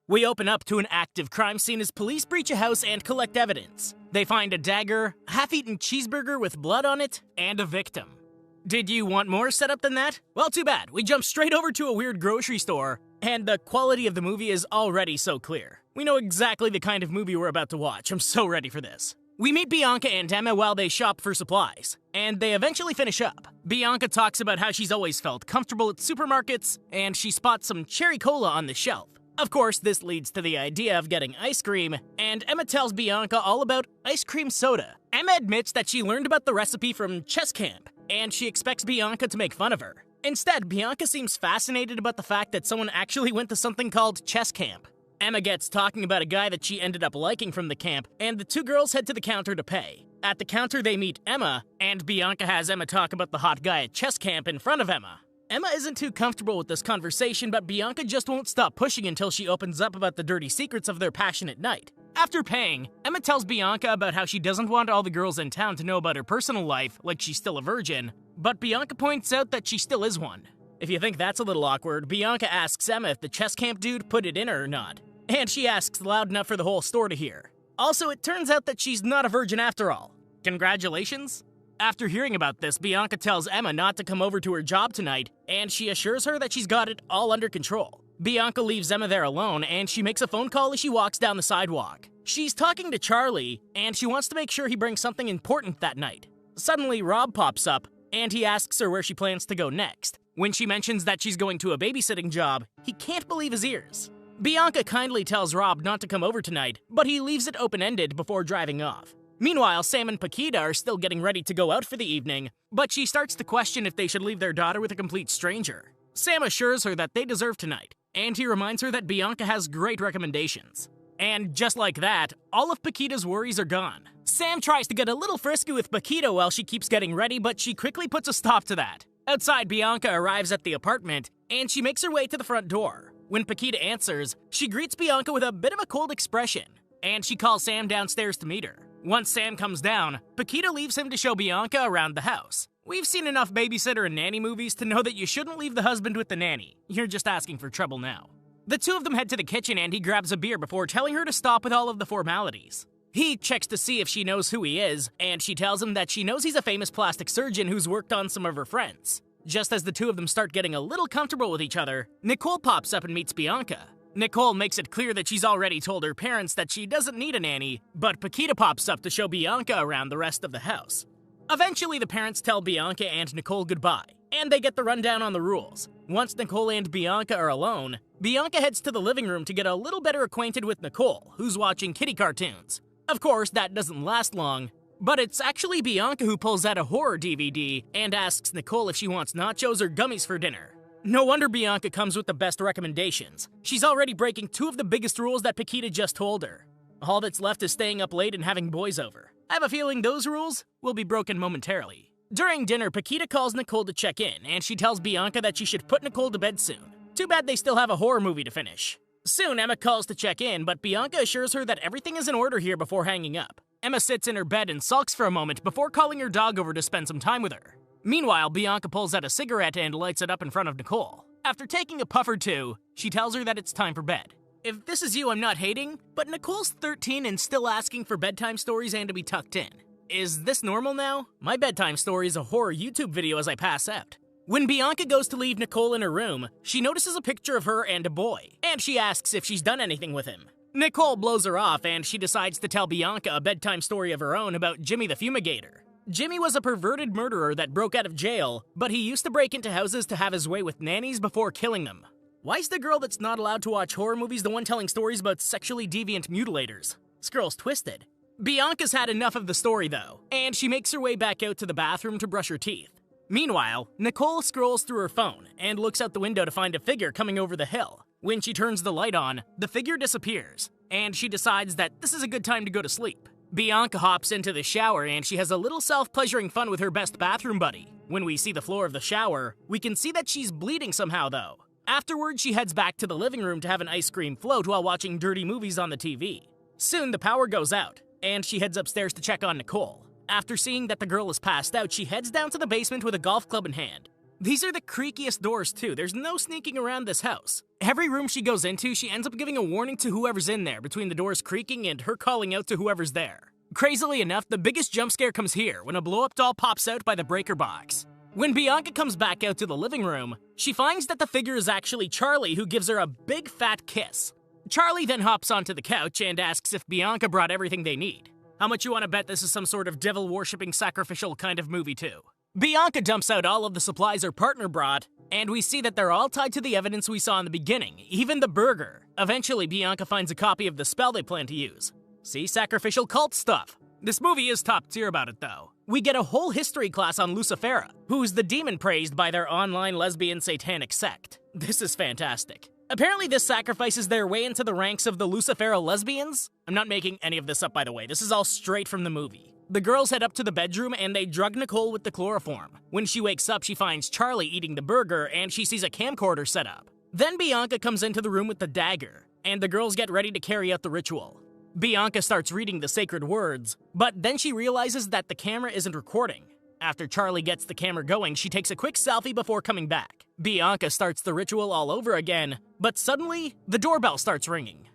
We open up to an active crime scene as police breach a house and collect evidence. They find a dagger, a half-eaten cheeseburger with blood on it, and a victim. Did you want more setup than that? Well, too bad. We jump straight over to a weird grocery store, and the quality of the movie is already so clear. We know exactly the kind of movie we're about to watch. I'm so ready for this. We meet Bianca and Emma while they shop for supplies, and they eventually finish up. Bianca talks about how she's always felt comfortable at supermarkets, and she spots some cherry cola on the shelf. Of course, this leads to the idea of getting ice cream, and Emma tells Bianca all about ice cream soda. Emma admits that she learned about the recipe from chess camp, and she expects Bianca to make fun of her. Instead, Bianca seems fascinated about the fact that someone actually went to something called chess camp. Emma gets talking about a guy that she ended up liking from the camp, and the two girls head to the counter to pay. At the counter, they meet Emma, and Bianca has Emma talk about the hot guy at chess camp in front of Emma. Emma isn't too comfortable with this conversation, but Bianca just won't stop pushing until she opens up about the dirty secrets of their passionate night. After paying, Emma tells Bianca about how she doesn't want all the girls in town to know about her personal life, like she's still a virgin, but Bianca points out that she still is one. If you think that's a little awkward, Bianca asks Emma if the chess camp dude put it in her or not, and she asks loud enough for the whole store to hear. Also, it turns out that she's not a virgin after all. Congratulations? After hearing about this, Bianca tells Emma not to come over to her job tonight, and she assures her that she's got it all under control. Bianca leaves Emma there alone, and she makes a phone call as she walks down the sidewalk. She's talking to Charlie, and she wants to make sure he brings something important that night. Suddenly, Rob pops up, and he asks her where she plans to go next. When she mentions that she's going to a babysitting job, he can't believe his ears. Bianca kindly tells Rob not to come over tonight, but he leaves it open-ended before driving off. Meanwhile, Sam and Paquita are still getting ready to go out for the evening, but she starts to question if they should leave their daughter with a complete stranger. Sam assures her that they deserve tonight, and he reminds her that Bianca has great recommendations. And just like that, all of Paquita's worries are gone. Sam tries to get a little frisky with Paquita while she keeps getting ready, but she quickly puts a stop to that. Outside, Bianca arrives at the apartment, and she makes her way to the front door. When Paquita answers, she greets Bianca with a bit of a cold expression, and she calls Sam downstairs to meet her. Once Sam comes down, Paquita leaves him to show Bianca around the house. We've seen enough babysitter and nanny movies to know that you shouldn't leave the husband with the nanny. You're just asking for trouble now. The two of them head to the kitchen and he grabs a beer before telling her to stop with all of the formalities. He checks to see if she knows who he is, and she tells him that she knows he's a famous plastic surgeon who's worked on some of her friends. Just as the two of them start getting a little comfortable with each other, Nicole pops up and meets Bianca. Nicole makes it clear that she's already told her parents that she doesn't need a nanny, but Paquita pops up to show Bianca around the rest of the house. Eventually, the parents tell Bianca and Nicole goodbye, and they get the rundown on the rules. Once Nicole and Bianca are alone, Bianca heads to the living room to get a little better acquainted with Nicole, who's watching kitty cartoons. Of course, that doesn't last long, but it's actually Bianca who pulls out a horror DVD and asks Nicole if she wants nachos or gummies for dinner. No wonder Bianca comes with the best recommendations. She's already breaking two of the biggest rules that Paquita just told her. All that's left is staying up late and having boys over. I have a feeling those rules will be broken momentarily. During dinner, Paquita calls Nicole to check in, and she tells Bianca that she should put Nicole to bed soon. Too bad they still have a horror movie to finish. Soon, Emma calls to check in, but Bianca assures her that everything is in order here before hanging up. Emma sits in her bed and sulks for a moment before calling her dog over to spend some time with her. Meanwhile, Bianca pulls out a cigarette and lights it up in front of Nicole. After taking a puff or two, she tells her that it's time for bed. If this is you, I'm not hating, but Nicole's 13 and still asking for bedtime stories and to be tucked in. Is this normal now? My bedtime story is a horror YouTube video as I pass out. When Bianca goes to leave Nicole in her room, she notices a picture of her and a boy, and she asks if she's done anything with him. Nicole blows her off, and she decides to tell Bianca a bedtime story of her own about Jimmy the Fumigator. Jimmy was a perverted murderer that broke out of jail, but he used to break into houses to have his way with nannies before killing them. Why is the girl that's not allowed to watch horror movies the one telling stories about sexually deviant mutilators? This girl's twisted. Bianca's had enough of the story though, and she makes her way back out to the bathroom to brush her teeth. Meanwhile, Nicole scrolls through her phone and looks out the window to find a figure coming over the hill. When she turns the light on, the figure disappears, and she decides that this is a good time to go to sleep. Bianca hops into the shower and she has a little self-pleasuring fun with her best bathroom buddy. When we see the floor of the shower, we can see that she's bleeding somehow though. Afterwards, she heads back to the living room to have an ice cream float while watching dirty movies on the TV. Soon, the power goes out, and she heads upstairs to check on Nicole. After seeing that the girl is passed out, she heads down to the basement with a golf club in hand. These are the creakiest doors too, there's no sneaking around this house. Every room she goes into, she ends up giving a warning to whoever's in there between the doors creaking and her calling out to whoever's there. Crazily enough, the biggest jump scare comes here when a blow-up doll pops out by the breaker box. When Bianca comes back out to the living room, she finds that the figure is actually Charlie, who gives her a big fat kiss. Charlie then hops onto the couch and asks if Bianca brought everything they need. How much you want to bet this is some sort of devil-worshipping sacrificial kind of movie too? Bianca dumps out all of the supplies her partner brought, and we see that they're all tied to the evidence we saw in the beginning, even the burger. Eventually, Bianca finds a copy of the spell they plan to use. See, sacrificial cult stuff. This movie is top tier about it though. We get a whole history class on Lucifera, who's the demon praised by their online lesbian satanic sect. This is fantastic. Apparently this sacrifices their way into the ranks of the Lucifera lesbians. I'm not making any of this up, by the way. This is all straight from the movie. The girls head up to the bedroom and they drug Nicole with the chloroform. When she wakes up, she finds Charlie eating the burger and she sees a camcorder set up. Then Bianca comes into the room with the dagger, and the girls get ready to carry out the ritual. Bianca starts reading the sacred words, but then she realizes that the camera isn't recording. After Charlie gets the camera going, she takes a quick selfie before coming back. Bianca starts the ritual all over again, but suddenly, the doorbell starts ringing.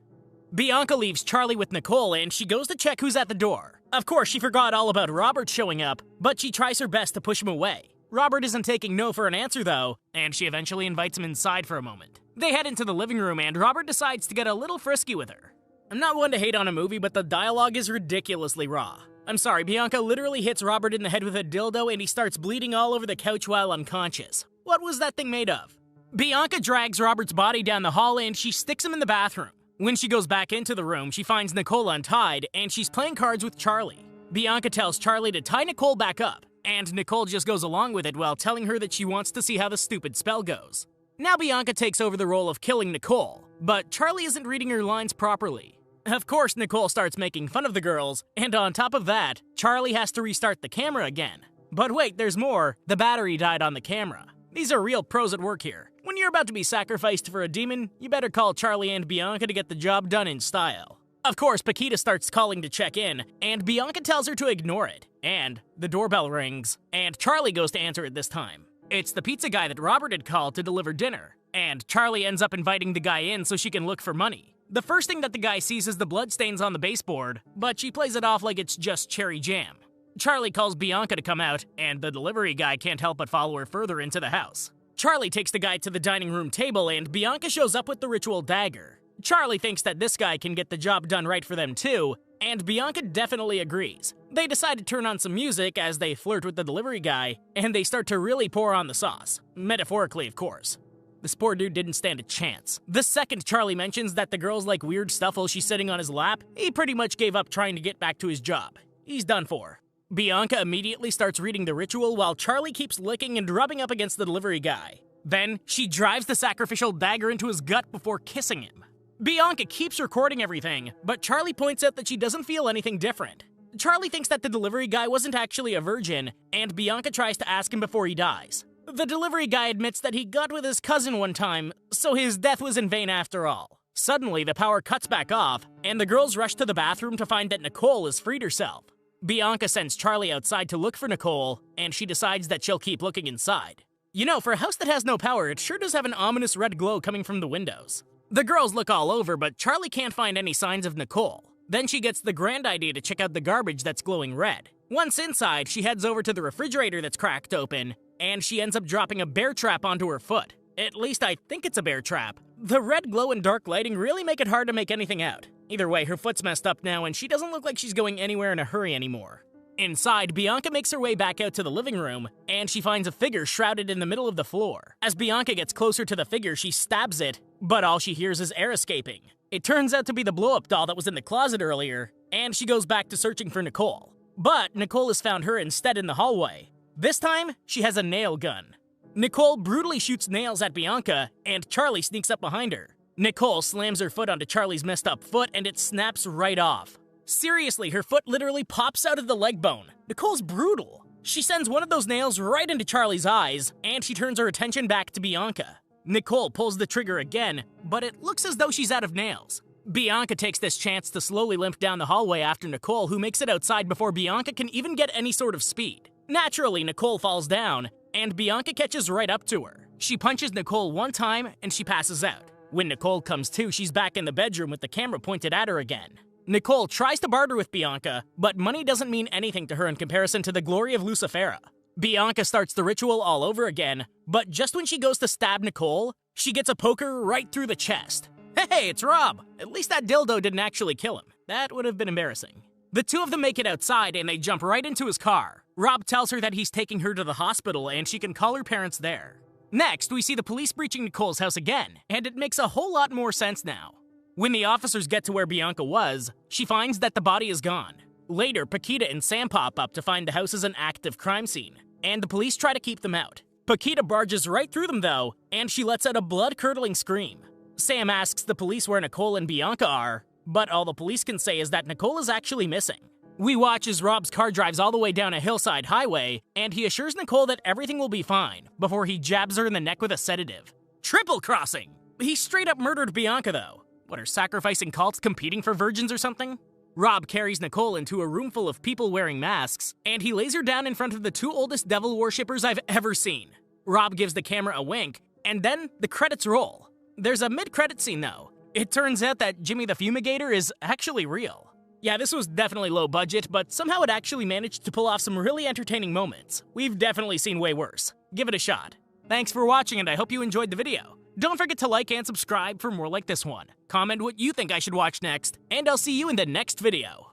Bianca leaves Charlie with Nicole and she goes to check who's at the door. Of course, she forgot all about Robert showing up, but she tries her best to push him away. Robert isn't taking no for an answer though, and she eventually invites him inside for a moment. They head into the living room and Robert decides to get a little frisky with her. I'm not one to hate on a movie, but the dialogue is ridiculously raw. I'm sorry, Bianca literally hits Robert in the head with a dildo and he starts bleeding all over the couch while unconscious. What was that thing made of? Bianca drags Robert's body down the hall and she sticks him in the bathroom. When she goes back into the room, she finds Nicole untied and she's playing cards with Charlie. Bianca tells Charlie to tie Nicole back up, and Nicole just goes along with it while telling her that she wants to see how the stupid spell goes. Now Bianca takes over the role of killing Nicole, but Charlie isn't reading her lines properly. Of course, Nicole starts making fun of the girls, and on top of that, Charlie has to restart the camera again. But wait, there's more. The battery died on the camera. These are real pros at work here. When you're about to be sacrificed for a demon, you better call Charlie and Bianca to get the job done in style. Of course, Paquita starts calling to check in, and Bianca tells her to ignore it. And the doorbell rings, and Charlie goes to answer it this time. It's the pizza guy that Robert had called to deliver dinner, and Charlie ends up inviting the guy in so she can look for money. The first thing that the guy sees is the bloodstains on the baseboard, but she plays it off like it's just cherry jam. Charlie calls Bianca to come out, and the delivery guy can't help but follow her further into the house. Charlie takes the guy to the dining room table, and Bianca shows up with the ritual dagger. Charlie thinks that this guy can get the job done right for them too, and Bianca definitely agrees. They decide to turn on some music as they flirt with the delivery guy, and they start to really pour on the sauce. Metaphorically, of course. This poor dude didn't stand a chance. The second Charlie mentions that the girls like weird stuff while she's sitting on his lap, he pretty much gave up trying to get back to his job. He's done for. Bianca immediately starts reading the ritual while Charlie keeps licking and rubbing up against the delivery guy. Then, she drives the sacrificial dagger into his gut before kissing him. Bianca keeps recording everything, but Charlie points out that she doesn't feel anything different. Charlie thinks that the delivery guy wasn't actually a virgin, and Bianca tries to ask him before he dies. The delivery guy admits that he got with his cousin one time, so his death was in vain after all. Suddenly, the power cuts back off, and the girls rush to the bathroom to find that Nicole has freed herself. Bianca sends Charlie outside to look for Nicole, and she decides that she'll keep looking inside. You know, for a house that has no power, it sure does have an ominous red glow coming from the windows. The girls look all over, but Charlie can't find any signs of Nicole. Then she gets the grand idea to check out the garbage that's glowing red. Once inside, she heads over to the refrigerator that's cracked open, and she ends up dropping a bear trap onto her foot. At least I think it's a bear trap. The red glow and dark lighting really make it hard to make anything out. Either way, her foot's messed up now, and she doesn't look like she's going anywhere in a hurry anymore. Inside, Bianca makes her way back out to the living room, and she finds a figure shrouded in the middle of the floor. As Bianca gets closer to the figure, she stabs it, but all she hears is air escaping. It turns out to be the blow-up doll that was in the closet earlier, and she goes back to searching for Nicole. But Nicole has found her instead in the hallway. This time, she has a nail gun. Nicole brutally shoots nails at Bianca, and Charlie sneaks up behind her. Nicole slams her foot onto Charlie's messed up foot, and it snaps right off. Seriously, her foot literally pops out of the leg bone. Nicole's brutal. She sends one of those nails right into Charlie's eyes, and she turns her attention back to Bianca. Nicole pulls the trigger again, but it looks as though she's out of nails. Bianca takes this chance to slowly limp down the hallway after Nicole, who makes it outside before Bianca can even get any sort of speed. Naturally, Nicole falls down, and Bianca catches right up to her. She punches Nicole one time, and she passes out. When Nicole comes to, she's back in the bedroom with the camera pointed at her again. Nicole tries to barter with Bianca, but money doesn't mean anything to her in comparison to the glory of Lucifera. Bianca starts the ritual all over again, but just when she goes to stab Nicole, she gets a poker right through the chest. Hey, it's Rob! At least that dildo didn't actually kill him. That would have been embarrassing. The two of them make it outside and they jump right into his car. Rob tells her that he's taking her to the hospital and she can call her parents there. Next, we see the police breaching Nicole's house again, and it makes a whole lot more sense now. When the officers get to where Bianca was, she finds that the body is gone. Later, Paquita and Sam pop up to find the house is an active crime scene, and the police try to keep them out. Paquita barges right through them though, and she lets out a blood-curdling scream. Sam asks the police where Nicole and Bianca are, but all the police can say is that Nicole is actually missing. We watch as Rob's car drives all the way down a hillside highway, and he assures Nicole that everything will be fine before he jabs her in the neck with a sedative. Triple crossing! He straight up murdered Bianca though. What, are sacrificing cults competing for virgins or something? Rob carries Nicole into a room full of people wearing masks, and he lays her down in front of the two oldest devil worshippers I've ever seen. Rob gives the camera a wink, and then the credits roll. There's a mid-credit scene though. It turns out that Jimmy the Fumigator is actually real. Yeah, this was definitely low budget, but somehow it actually managed to pull off some really entertaining moments. We've definitely seen way worse. Give it a shot. Thanks for watching, and I hope you enjoyed the video. Don't forget to like and subscribe for more like this one. Comment what you think I should watch next, and I'll see you in the next video.